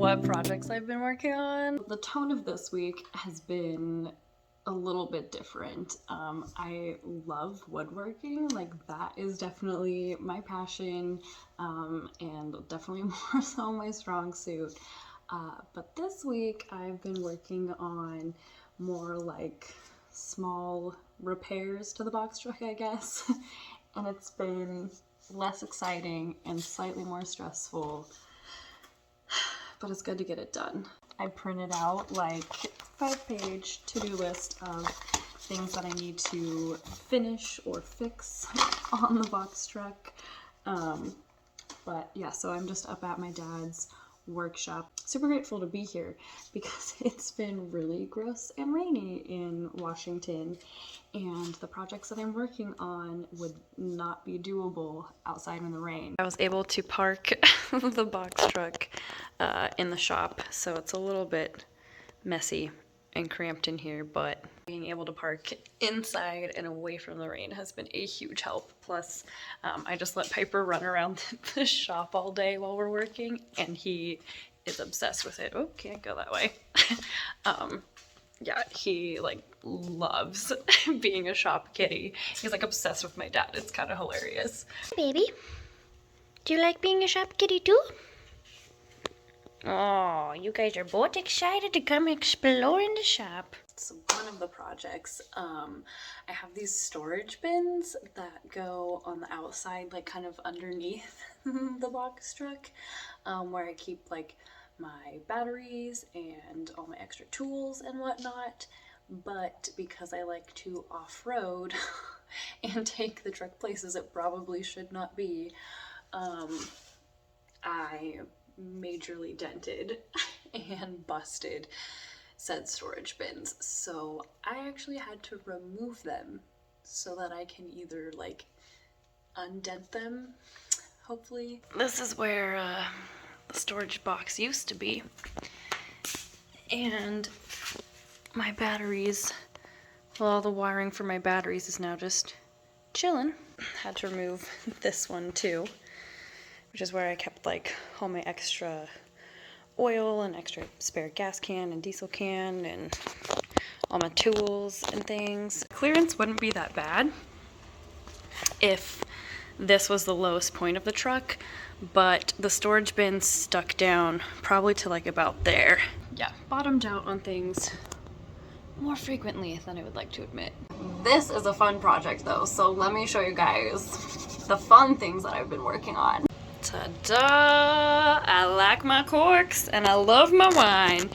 what projects I've been working on. The tone of this week has been a little bit different. I love woodworking, like that is definitely my passion, and definitely more so my strong suit. But this week I've been working on more like small repairs to the box truck, I guess. And it's been less exciting and slightly more stressful, but it's good to get it done. I printed out like 5-page to-do list of things that I need to finish or fix on the box truck. But yeah, so I'm just up at my dad's workshop. Super grateful to be here because it's been really gross and rainy in Washington, and the projects that I'm working on would not be doable outside in the rain. I was able to park the box truck in the shop, so it's a little bit messy and cramped in here, but being able to park inside and away from the rain has been a huge help. Plus, I just let Piper run around the shop all day while we're working, and he is obsessed with it. Oh, can't go that way. Yeah, he like loves being a shop kitty. He's like obsessed with my dad. It's kind of hilarious. Baby, do you like being a shop kitty too? Oh, you guys are both excited to come explore in the shop. So one of the projects, I have these storage bins that go on the outside, like kind of underneath the box truck, where I keep like my batteries and all my extra tools and whatnot. But because I like to off-road and take the truck places it probably should not be, I majorly dented and busted said storage bins. So I actually had to remove them so that I can either like undent them, hopefully. This is where the storage box used to be. And my batteries, well, all the wiring for my batteries is now just chilling. Had to remove this one too, which is where I kept like all my extra oil and extra spare gas can and diesel can and all my tools and things. Clearance wouldn't be that bad if this was the lowest point of the truck, but the storage bin stuck down probably to like about there. Yeah, bottomed out on things more frequently than I would like to admit. This is a fun project though, so let me show you guys the fun things that I've been working on. Ta-da! I like my corks and I love my wine.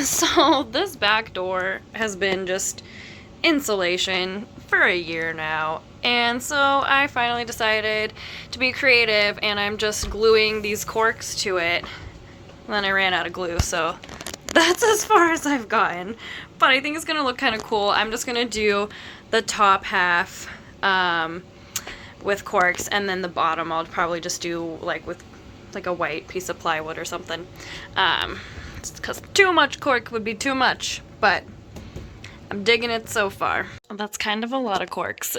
So this back door has been just insulation for a year now, and so I finally decided to be creative and I'm just gluing these corks to it. Then I ran out of glue, so that's as far as I've gotten, but I think it's gonna look kind of cool. I'm just gonna do the top half with corks, and then the bottom I'll probably just do like with like a white piece of plywood or something, because too much cork would be too much, but I'm digging it so far. That's kind of a lot of corks.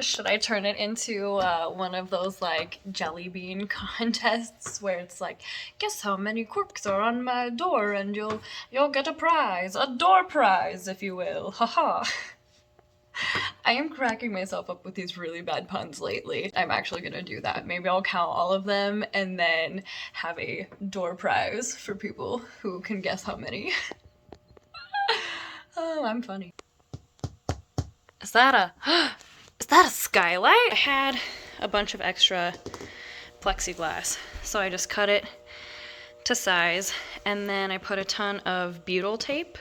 Should I turn it into one of those like jelly bean contests where it's like, guess how many corks are on my door and you'll get a prize, a door prize if you will, haha. I am cracking myself up with these really bad puns lately. I'm actually gonna do that. Maybe I'll count all of them and then have a door prize for people who can guess how many. Oh, I'm funny. Is that a skylight? I had a bunch of extra plexiglass, so I just cut it to size, and then I put a ton of butyl tape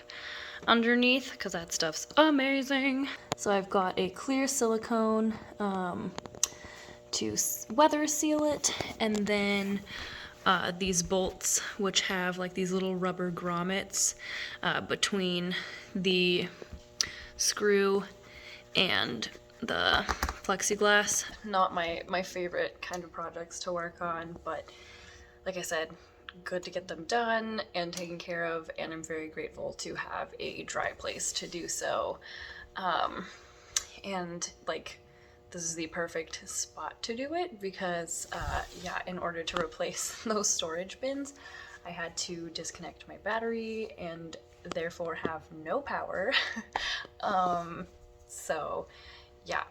underneath because that stuff's amazing. So I've got a clear silicone to weather seal it, and then these bolts which have like these little rubber grommets between the screw and the plexiglass. Not my favorite kind of projects to work on, but like I said, good to get them done and taken care of, and I'm very grateful to have a dry place to do so. And like, this is the perfect spot to do it because yeah, in order to replace those storage bins, I had to disconnect my battery and therefore have no power. So yeah,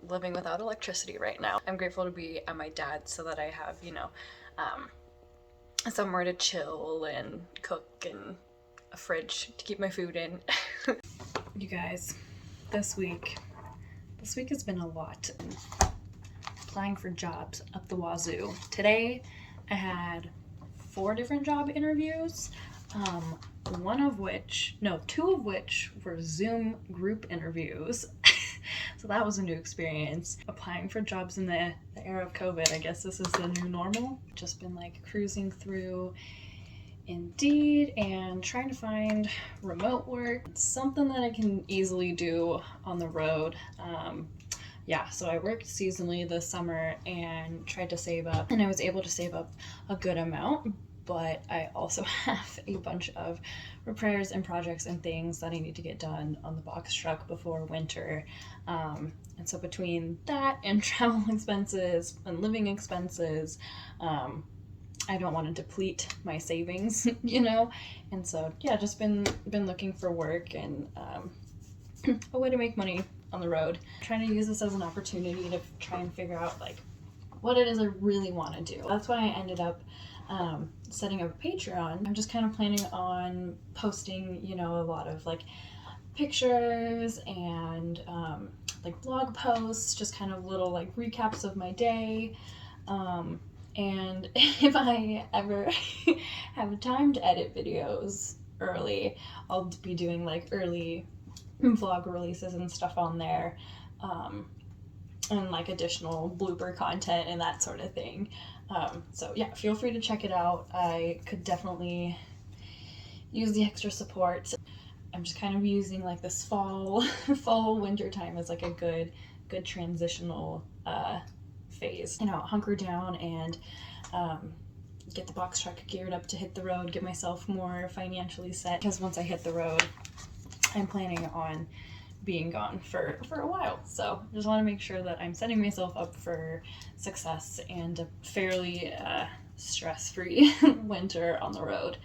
living without electricity right now. I'm grateful to be at my dad's so that I have, you know, somewhere to chill and cook and a fridge to keep my food in. You guys, this week has been a lot. Applying for jobs up the wazoo. Today I had 4 different job interviews, two of which were Zoom group interviews. So that was a new experience. Applying for jobs in the era of COVID, I guess this is the new normal. Just been like cruising through Indeed and trying to find remote work. It's something that I can easily do on the road. Yeah, so I worked seasonally this summer and tried to save up, and I was able to save up a good amount, but I also have a bunch of repairs and projects and things that I need to get done on the box truck before winter. And so between that and travel expenses and living expenses, I don't want to deplete my savings, you know? And so, yeah, just been looking for work and a way to make money on the road. I'm trying to use this as an opportunity to try and figure out like what it is I really want to do. That's why I ended up setting up a Patreon. I'm just kind of planning on posting, you know, a lot of like pictures and like blog posts, just kind of little like recaps of my day. And if I ever have time to edit videos early, I'll be doing like early vlog releases and stuff on there, and like additional blooper content and that sort of thing. So yeah, feel free to check it out. I could definitely use the extra support. I'm just kind of using like this fall winter time as like a good transitional phase. You know, hunker down and get the box truck geared up to hit the road, get myself more financially set, because once I hit the road, I'm planning on being gone for a while. So just want to make sure that I'm setting myself up for success and a fairly stress-free winter on the road.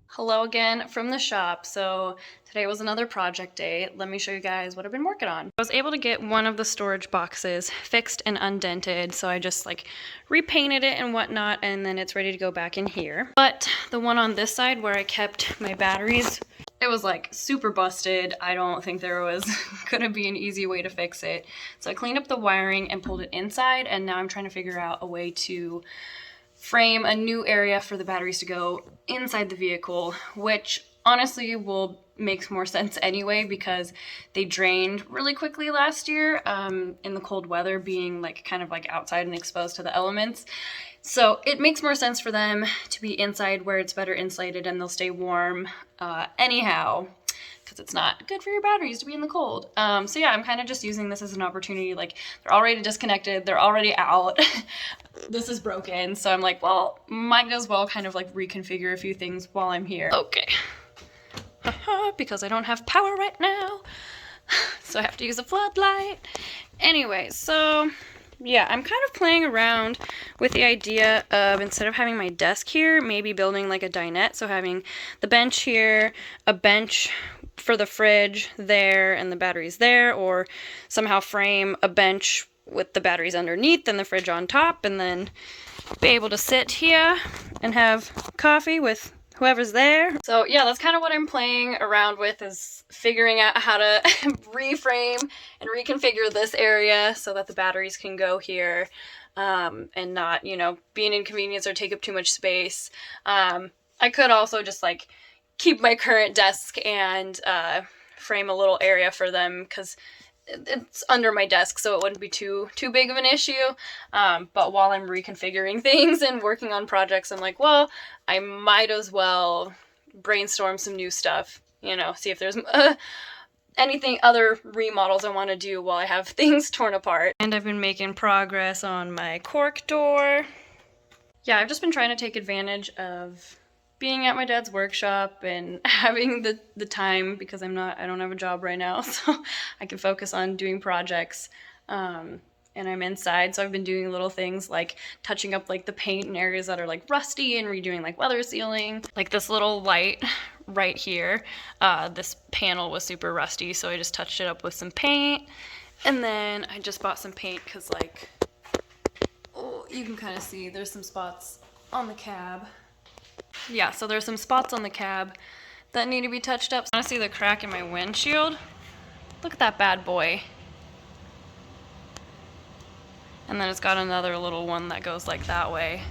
Hello again from the shop. So today was another project day. Let me show you guys what I've been working on. I was able to get one of the storage boxes fixed and undented, so I just like repainted it and whatnot, and then it's ready to go back in here. But the one on this side where I kept my batteries, it was like super busted. I don't think there was gonna be an easy way to fix it. So I cleaned up the wiring and pulled it inside, and now I'm trying to figure out a way to frame a new area for the batteries to go inside the vehicle, which honestly will make more sense anyway because they drained really quickly last year in the cold weather, being like kind of like outside and exposed to the elements. So it makes more sense for them to be inside where it's better insulated and they'll stay warm anyhow, because it's not good for your batteries to be in the cold. So yeah, I'm kind of just using this as an opportunity. Like, they're already disconnected, they're already out. This is broken, so I'm like, well, might as well kind of like reconfigure a few things while I'm here. Okay. Because I don't have power right now, so I have to use a floodlight. Anyway, so yeah, I'm kind of playing around with the idea of, instead of having my desk here, maybe building like a dinette. So having the bench here, a bench for the fridge there, and the batteries there, or somehow frame a bench with the batteries underneath and the fridge on top, and then be able to sit here and have coffee with whoever's there. So yeah, that's kind of what I'm playing around with, is figuring out how to reframe and reconfigure this area so that the batteries can go here, and not, you know, be an inconvenience or take up too much space. I could also just like keep my current desk and frame a little area for them, because it's under my desk, so it wouldn't be too big of an issue. But while I'm reconfiguring things and working on projects, I'm like, well, I might as well brainstorm some new stuff, you know, see if there's anything other remodels I want to do while I have things torn apart. And I've been making progress on my cork door. Yeah, I've just been trying to take advantage of being at my dad's workshop and having the time, because I don't have a job right now, so I can focus on doing projects. And I'm inside, so I've been doing little things like touching up like the paint in areas that are like rusty and redoing like weather sealing. Like this little light right here, this panel was super rusty, so I just touched it up with some paint. And then I just bought some paint because like, oh, you can kind of see there's some spots on the cab. Yeah, so there's some spots on the cab that need to be touched up. I want to see the crack in my windshield. Look at that bad boy. And then it's got another little one that goes like that way.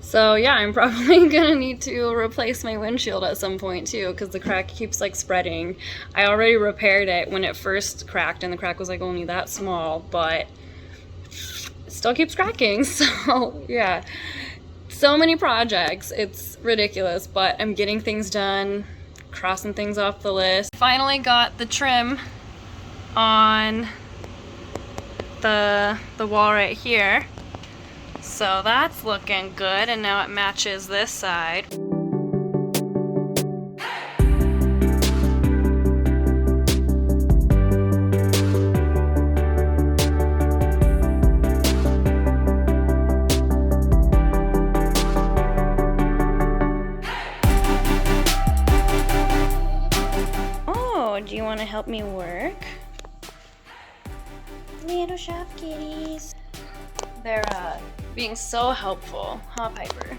So yeah, I'm probably gonna need to replace my windshield at some point too, because the crack keeps like spreading. I already repaired it when it first cracked, and the crack was like only that small, but it still keeps cracking. So yeah, so many projects, it's ridiculous, but I'm getting things done, crossing things off the list. Finally got the trim on the wall right here, so that's looking good, and now it matches this side. Oh, do you want to help me work? Little shop kitties. They're being so helpful, huh, Piper?